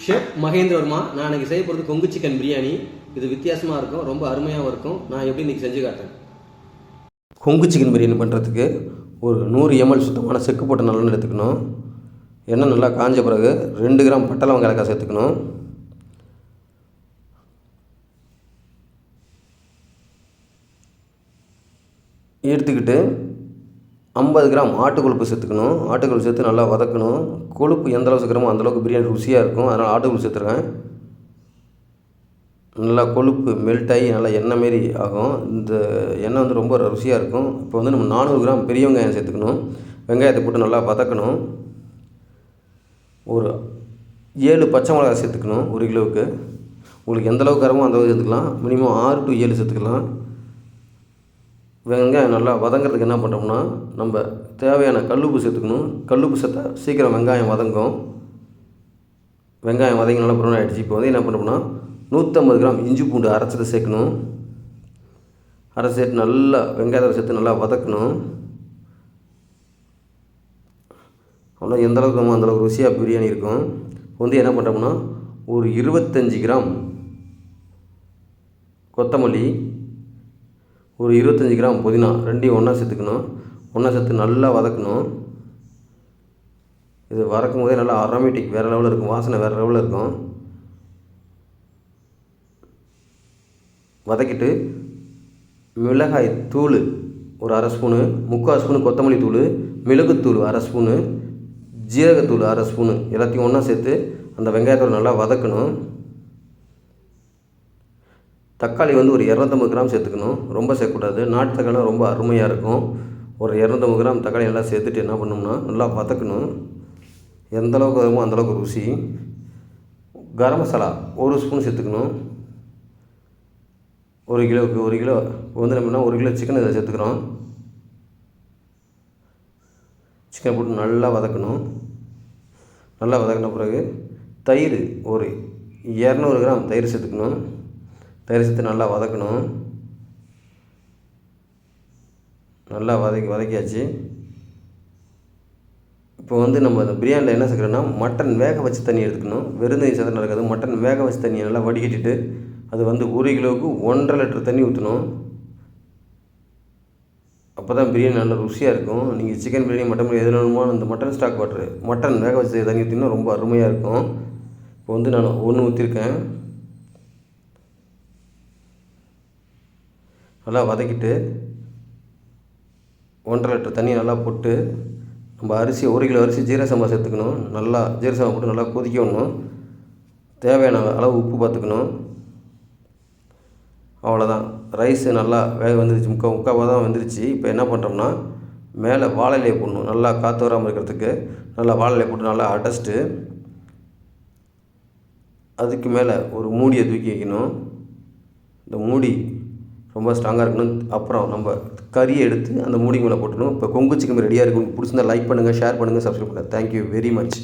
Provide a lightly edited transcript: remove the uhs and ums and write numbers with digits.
Chef Mahendravarma. நான் எனக்கு செய்ய போகிறது கொங்கு சிக்கன் பிரியாணி. இது வித்தியாசமாக இருக்கும், ரொம்ப அருமையாகவும் இருக்கும். நான் எப்படி இன்றைக்கி செஞ்சு காட்டுறேன். கொங்கு சிக்கன் பிரியாணி பண்ணுறதுக்கு ஒரு 100 ml சுத்தமான செக்கு போட்ட நல்லெண்ணெய் எடுத்துக்கணும். எண்ணெய் நல்லா காஞ்ச பிறகு 2 கிராம் பட்டை லவங்க ஏலக்காய் சேர்த்துக்கணும். எடுத்துக்கிட்டு 50 கிராம் ஆட்டுக்கொழுப்பு சேர்த்துக்கணும். ஆட்டுக்கொழுப்பு சேர்த்து நல்லா வதக்கணும். கொழுப்பு எந்த அளவு சேர்க்குறோமோ அந்தளவுக்கு பிரியாணி ருசியாக இருக்கும். அதனால் ஆட்டுக்கொழுப்பு சேர்த்துருவேன். நல்லா கொழுப்பு மெல்ட் ஆகி நல்லா எண்ணெய் மாரி ஆகும். இந்த எண்ணெய் வந்து ரொம்ப ருசியாக இருக்கும். இப்போ வந்து நம்ம 400 கிராம் பெரிய வெங்காயம் சேர்த்துக்கணும். வெங்காயத்தை போட்டு நல்லா வதக்கணும். ஒரு 7 பச்சை மிளகாய் சேர்த்துக்கணும் 1 கிலோவுக்கு. உங்களுக்கு எந்த அளவுக்கு காரமோ அந்த அளவுக்கு சேர்த்துக்கலாம். மினிமம் 6 to 7 சேர்த்துக்கலாம். வெங்காயம் நல்லா வதங்கிறதுக்கு என்ன பண்ணுறோம்னா, நம்ம தேவையான கல்லுப்பு சேர்த்துக்கணும். கல்லுப்பு சேர்த்தா சீக்கிரம் வெங்காயம் வதங்கும். வெங்காயம் வதங்கி நல்லா ப்ரௌன் ஆகிடுச்சு. இப்போ வந்து என்ன பண்ணுறோம்னா 150 கிராம் இஞ்சி பூண்டு அரைச்சதை சேர்க்கணும். அரைச்சி சேர்த்து நல்லா வெங்காயத்தை சேர்த்து நல்லா வதக்கணும். அவ்வளோ எந்த அளவுக்கு நம்ம அந்தளவுக்கு ருசியாக பிரியாணி இருக்கும். இப்போ வந்து என்ன பண்ணுறோம்னா ஒரு 25 கிராம் கொத்தமல்லி, ஒரு 25 கிராம் புதினா ரெண்டையும் ஒன்றா சேர்த்துக்கணும். ஒன்றா சேர்த்து நல்லா வதக்கணும். இது வதக்கும் போதே நல்லா அரோமேட்டிக் வேறு லெவலில் இருக்கும், வாசனை வேறு லெவலில் இருக்கும். வதக்கிட்டு மிளகாய் தூள் ஒரு 1/2 ஸ்பூனு, 3/4 ஸ்பூனு கொத்தமல்லி தூள், மிளகுத்தூள் 1/2 ஸ்பூனு, ஜீரகத்தூள் 1/2 ஸ்பூனு எல்லாத்தையும் ஒன்றா சேர்த்து அந்த வெங்காயத்தோடு நல்லா வதக்கணும். தக்காளி வந்து ஒரு 250 கிராம் சேர்த்துக்கணும். ரொம்ப சேர்க்கக்கூடாது. நாட்டு தக்காளி ரொம்ப அருமையாக இருக்கும். ஒரு 250 கிராம் தக்காளி நல்லா சேர்த்துட்டு என்ன பண்ணணும்னா நல்லா வதக்கணும். எந்த அளவுக்கு வருமோ அந்தளவுக்கு ருசி. கரம் மசாலா 1 ஸ்பூன் சேர்த்துக்கணும். 1 கிலோவுக்கு 1 கிலோ வந்து நம்ம 1 கிலோ சிக்கன் இதில் சேர்த்துக்கிறோம். சிக்கன் போட்டு நல்லா வதக்கணும். நல்லா வதக்கின பிறகு தயிர் ஒரு 200 கிராம் தயிர் சேர்த்துக்கணும். தயிர் சேர்த்து நல்லா வதக்கணும். நல்லா வதக்கியாச்சு. இப்போ வந்து நம்ம அந்த பிரியாணியில் என்ன சேர்க்குறோன்னா மட்டன் வேக வச்சு தண்ணி எடுத்துக்கணும். வெறும் தண்ணி சேர்த்து நடக்காது. மட்டன் வேக வச்சு தண்ணியை நல்லா வடிகட்டிட்டு அது வந்து 1 கிலோவுக்கு 1.5 லிட்டர் தண்ணி ஊற்றணும். அப்போ தான் பிரியாணி நல்லா ருசியாக இருக்கும். நீங்கள் சிக்கன் பிரியாணி மட்டன் பிரியாணி எது வேணுமோ அந்த மட்டன் ஸ்டாக் வாட்ரு மட்டன் வேக வச்சு தண்ணி ஊற்றினா ரொம்ப அருமையாக இருக்கும். இப்போ வந்து நான் 1 ஊற்றிருக்கேன். நல்லா வதக்கிட்டு 1.5 லிட்டர் தண்ணி நல்லா போட்டு நம்ம அரிசி 1 கிலோ அரிசி ஜீரக சம்பா சேர்த்துக்கணும். நல்லா ஜீரக சம்பா போட்டு நல்லா கொதிக்க விடணும். தேவையான அளவு உப்பு பார்த்துக்கணும். அவ்வளோதான். ரைஸு நல்லா வேக வந்துருச்சு. முக்கால் தான் வந்துருச்சு. இப்போ என்ன பண்ணுறோம்னா மேலே வாழை இலையை போடணும். நல்லா காற்று வராமல் இருக்கிறதுக்கு நல்லா வாழை இலையை போட்டு நல்லா அடைச்சிட்டு அதுக்கு மேலே ஒரு மூடியை தூக்கி வைக்கணும். இந்த மூடி ரொம்ப ஸ்ட்ராங்காக இருக்கணும். அப்புறம் நம்ம கறியை எடுத்து அந்த மூடி மேலே போட்டுணும். இப்போ கொங்கு சிக்கன் ரெடியாக இருக்கும். பிடிச்சிருந்தா லைக் பண்ணுங்கள், ஷேர் பண்ணுங்கள், சப்ஸ்கிரைப் பண்ணுங்கள். Thank you very much.